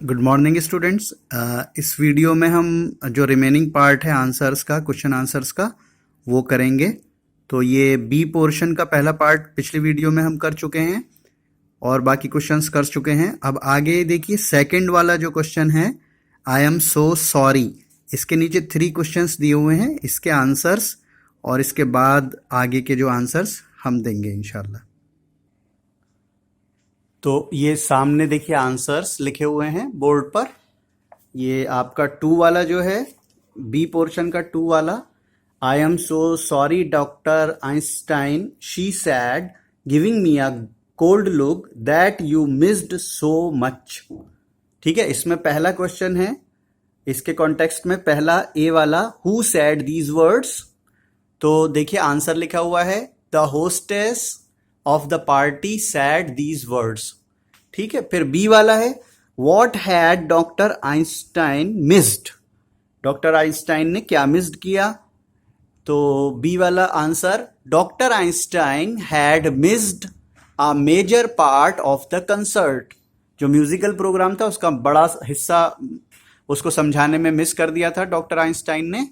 Good morning students. इस video में हम जो रिमेनिंग पार्ट है आंसर्स का, क्वेश्चन आंसर्स का, वो करेंगे। तो ये बी पोर्शन का पहला पार्ट पिछली वीडियो में हम कर चुके हैं और बाकी क्वेश्चंस कर चुके हैं। अब आगे देखिए, सेकंड वाला जो क्वेश्चन है, आई एम सो सॉरी, इसके नीचे 3 क्वेश्चंस दिए हुए हैं, इसके आंसर्स और इसके बाद आगे के जो आंसर्स हम देंगे इंशाल्लाह। तो ये सामने देखिए आंसर्स लिखे हुए हैं बोर्ड पर। ये आपका 2 वाला जो है, बी पोर्शन का 2 वाला, I am so sorry doctor Einstein, she said, giving me a cold look that you missed so much. ठीक है, इसमें पहला क्वेश्चन है, इसके कॉन्टेक्स्ट में पहला ए वाला, हु सैड दीज वर्ड्स। तो देखिए आंसर लिखा हुआ है, the hostess of the party said these words. ठीक है, फिर बी वाला है, what had doctor Einstein missed, doctor Einstein ने क्या मिस्ड किया। तो बी वाला answer, doctor Einstein had missed a major part of the concert. जो म्यूजिकल प्रोग्राम था उसका बड़ा हिस्सा उसको समझाने में मिस कर दिया था डॉक्टर आइंस्टाइन ने।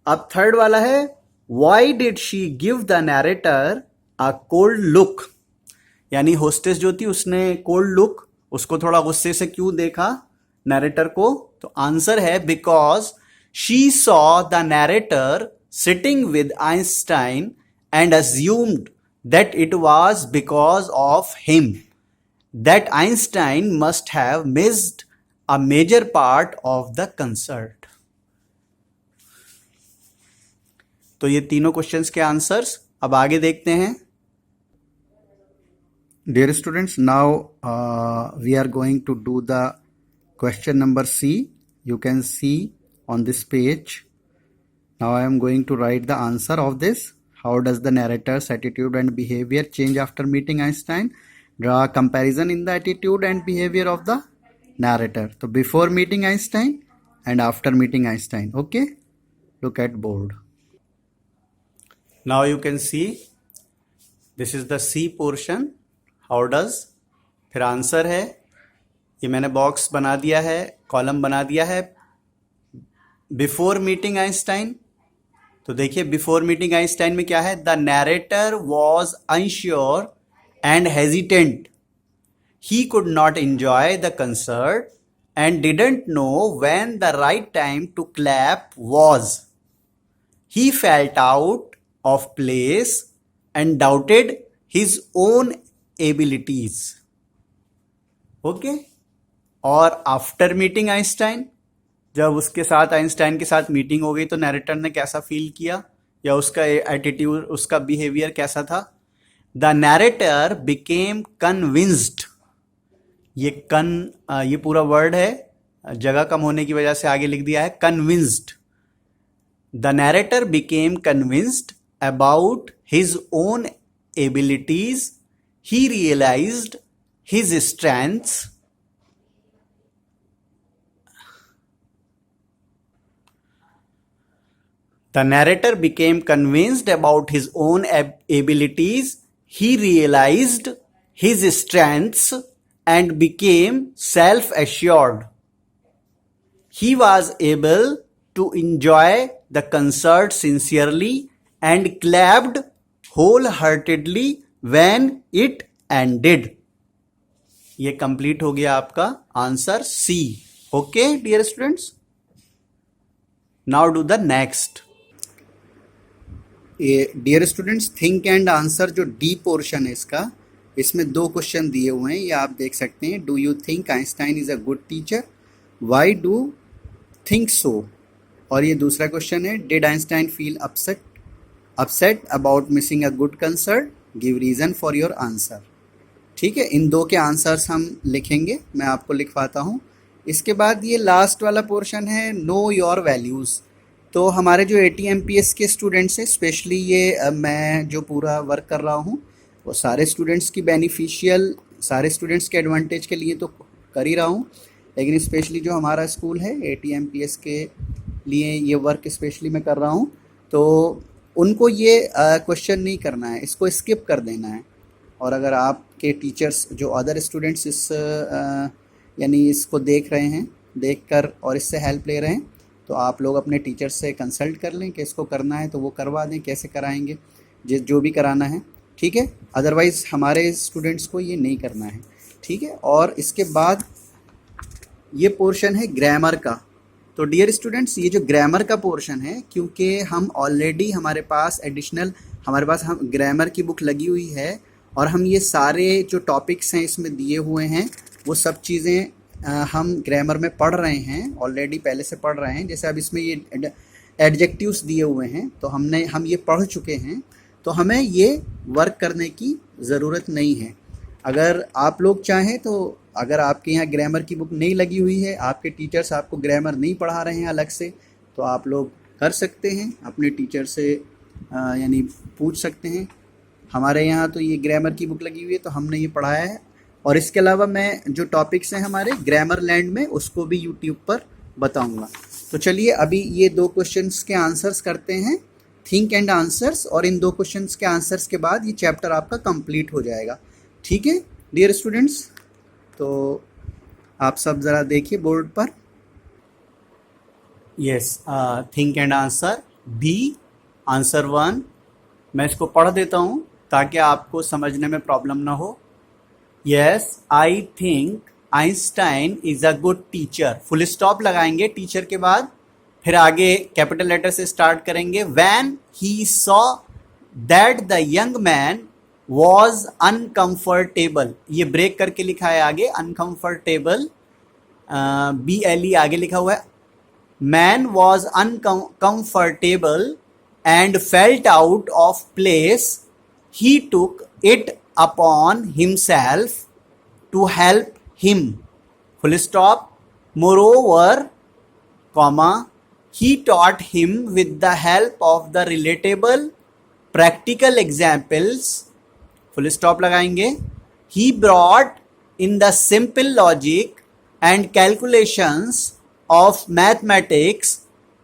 अब थर्ड वाला है, why did she give the narrator a cold look, यानी होस्टेस जो थी उसने कोल्ड लुक, उसको थोड़ा गुस्से से क्यों देखा नैरेटर को। तो आंसर है, because she saw the narrator sitting with Einstein and assumed that it was because of him that Einstein must have missed a major part of the concert. तो ये तीनों क्वेश्चंस के आंसर्स अब आगे देखते हैं। Dear students, now we are going to do the question number C. You can see on this page. Now I am going to write the answer of this. How does the narrator's attitude and behavior change after meeting Einstein? Draw a comparison in the attitude and behavior of the narrator. So before meeting Einstein and after meeting Einstein. Okay? Look at board. Now you can see this is the C portion. How does, फिर answer है, ये मैंने box बना दिया है, column बना दिया है, बिफोर मीटिंग आइंस्टाइन। तो देखिए बिफोर मीटिंग आइंस्टाइन में क्या है, the narrator was unsure and hesitant, he could not enjoy the concert and didn't know when the right time to clap was, he felt out of place and doubted his own abilities. Okay, और after meeting Einstein, जब उसके साथ Einstein के साथ meeting हो गई तो narrator ने कैसा फील किया या उसका एटीट्यूड, उसका बिहेवियर कैसा था। द नैरेटर बिकेम कन्विंस्ड, ये पूरा वर्ड है, जगह कम होने की वजह से आगे लिख दिया है convinced. The narrator became convinced about his own abilities, he realized his strengths the narrator became convinced about his own abilities, he realized his strengths and became self-assured, he was able to enjoy the concert sincerely and clapped wholeheartedly when it ended। ये complete हो गया आपका answer C. Okay dear students, now do the next. ये dear students, think and answer जो D portion है इसका, इसमें 2 question दिए हुए हैं, ये आप देख सकते हैं। Do you think Einstein is a good teacher, why do think so. और ये दूसरा क्वेश्चन है, did Einstein feel upset about missing a good concert, give reason for your answer. ठीक है, इन 2 के आंसर्स हम लिखेंगे, मैं आपको लिखवाता हूँ। इसके बाद ये लास्ट वाला पोर्शन है, नो योर वैल्यूज़। तो हमारे जो ATMPS के स्टूडेंट्स हैं, स्पेशली ये मैं जो पूरा वर्क कर रहा हूँ वो सारे स्टूडेंट्स की बेनिफिशियल, सारे स्टूडेंट्स के एडवांटेज के लिए तो कर ही रहा हूँ, लेकिन स्पेशली जो हमारा स्कूल है ATMPS के लिए ये वर्क स्पेशली मैं कर रहा हूँ। तो उनको ये क्वेश्चन नहीं करना है, इसको स्किप कर देना है। और अगर आपके टीचर्स जो अदर स्टूडेंट्स इस यानी इसको देख रहे हैं, देखकर और इससे हेल्प ले रहे हैं, तो आप लोग अपने टीचर से कंसल्ट कर लें कि इसको करना है तो वो करवा दें, कैसे कराएंगे जो भी कराना है, ठीक है। अदरवाइज़ हमारे स्टूडेंट्स को ये नहीं करना है, ठीक है। और इसके बाद ये पोर्शन है ग्रामर का। तो डियर स्टूडेंट्स, ये जो ग्रामर का पोर्शन है, क्योंकि हम ऑलरेडी हमारे पास हम ग्रामर की बुक लगी हुई है और हम ये सारे जो टॉपिक्स हैं इसमें दिए हुए हैं वो सब चीज़ें हम ग्रामर में पढ़ रहे हैं, ऑलरेडी पहले से पढ़ रहे हैं। जैसे अब इसमें ये एडजेक्टिव्स दिए हुए हैं तो हम ये पढ़ चुके हैं, तो हमें ये वर्क करने की ज़रूरत नहीं है। अगर आप लोग चाहें तो अगर आपके यहाँ ग्रामर की बुक नहीं लगी हुई है, आपके टीचर्स आपको ग्रामर नहीं पढ़ा रहे हैं अलग से, तो आप लोग कर सकते हैं, अपने टीचर से यानी पूछ सकते हैं। हमारे यहाँ तो ये ग्रामर की बुक लगी हुई है तो हमने ये पढ़ाया है। और इसके अलावा मैं जो टॉपिक्स हैं हमारे ग्रामर लैंड में उसको भी यूट्यूब पर बताऊँगा। तो चलिए अभी ये 2 क्वेश्चंस के आंसर्स करते हैं, थिंक एंड आंसर्स, और इन 2 क्वेश्चंस के आंसर्स के बाद ये चैप्टर आपका कंप्लीट हो जाएगा, ठीक है डियर स्टूडेंट्स। तो आप सब ज़रा देखिए बोर्ड पर। Yes, think and answer B, answer 1। मैं इसको पढ़ देता हूँ ताकि आपको समझने में प्रॉब्लम ना हो। Yes, I think Einstein is a good teacher, full stop लगाएंगे टीचर के बाद, फिर आगे कैपिटल लेटर से स्टार्ट करेंगे। When he saw that the young man was uncomfortable, ये ब्रेक करके लिखा है आगे, अनकम्फर्टेबल, BLE आगे लिखा हुआ है। Man was uncomfortable and felt out of place, he took it upon himself to help him, full stop. Moreover, comma, he taught him with the help of the relatable practical examples, full stop लगाएंगे. He brought in the simple logic and calculations of mathematics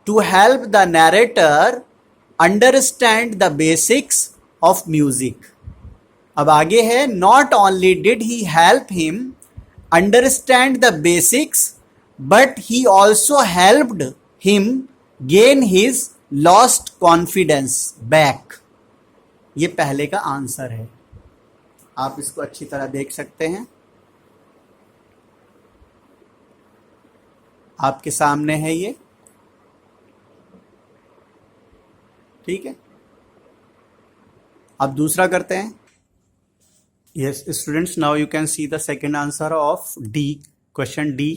to help the narrator understand the basics of music. अब आगे है, not only did he help him understand the basics but he also helped him gain his lost confidence back. ये पहले का answer है, आप इसको अच्छी तरह देख सकते हैं, आपके सामने है ये, ठीक है। अब दूसरा करते हैं। Yes students, now you can see the second answer of D, question D.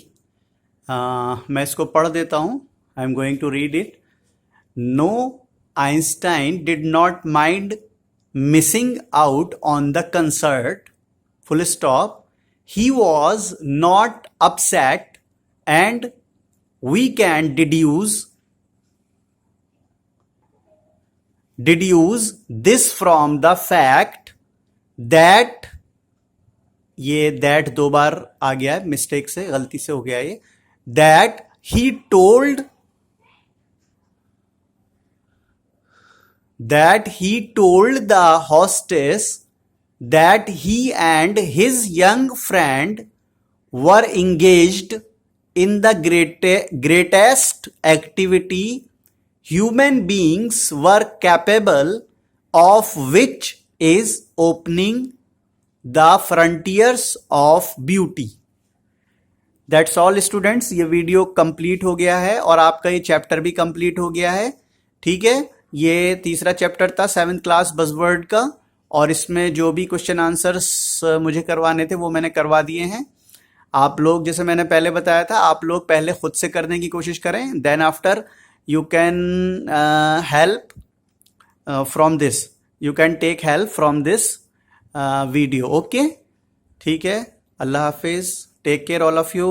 मैं इसको पढ़ देता हूं, I am going to read it. No, Einstein did not mind missing out on the concert, full stop. He was not upset and we can deduce this from the fact that, ये that 2 बार आ गया है, mistake से, गलती से हो गया ये, that he told the hostess that he and his young friend were engaged in the greatest activity human beings were capable of, which is opening the frontiers of beauty. That's all students, ये video complete हो गया है और आपका ये chapter भी complete हो गया है, ठीक है। ये तीसरा चैप्टर था 7th क्लास बज़वर्ड का, और इसमें जो भी क्वेश्चन आंसर्स मुझे करवाने थे वो मैंने करवा दिए हैं। आप लोग, जैसे मैंने पहले बताया था, आप लोग पहले खुद से करने की कोशिश करें, then after you can help from this, you can take help from this video, okay, ठीक है। अल्लाह हाफिज, take care all of you.